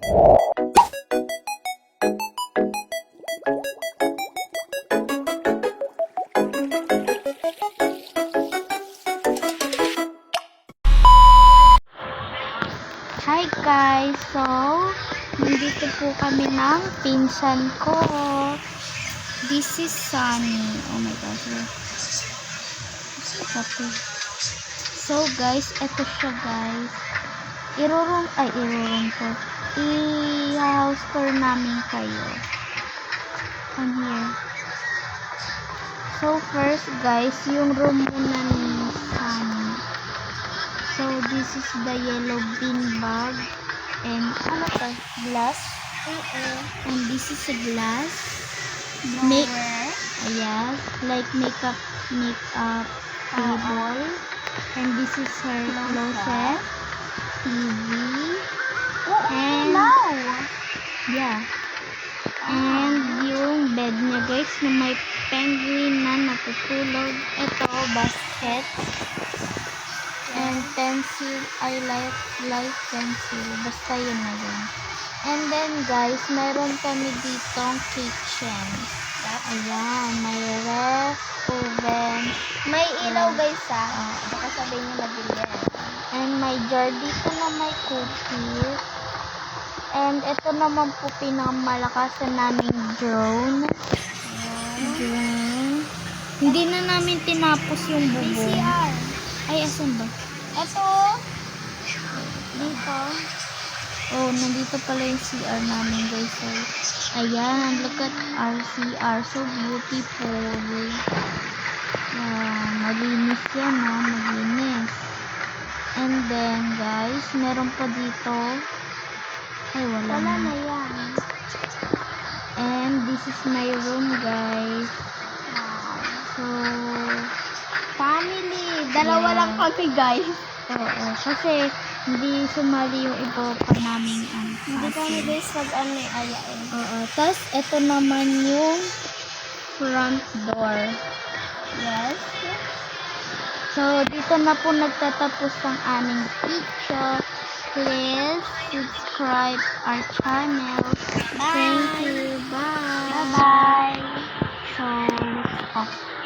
Hi guys! So, nandito po kami ng pinsan ko. This is Sunny. Oh my gosh. Okay. So guys, eto siya guys. Irurong ko. I-house tour namin kayo. On here. So first guys, yung room muna ni Sunny. So, this is the yellow bean bag. And, ano to? Glass? And this is a glass. Yes. Like makeup table. And this is her closet. TV. And, yeah. And, yung bed niya guys, na may penguin na natutulog. Ito, basket. And pencil, I like pencil. Basta yun na yun. And then guys, meron kami ditong kitchen. Ayan, may ref, oven. May ilaw guys baka sabihin nyo madilim. And may jar dito na may cookies. And ito naman po pinakamalakasan naming drone. Hindi na namin tinapos yung bubong. PCR. Ay, asan ba? Ito. Dito. Oh, nandito pala yung CR namin guys. So, ayan, look at our CR. So beautiful. Malinis yan malinis. And then guys, meron pa dito. Ay, wala na na. yan. And this is my room guys. So, Family. Dalawa lang kami guys. oo, kasi hindi sumali yung iba pa naming Hindi kami guys ayain. Oo, tas ito naman yung front door. Yes. So, dito na po nagtatapos ang aming picture. Please subscribe our channel. Bye. Thank you. Bye. Bye-bye. So, off.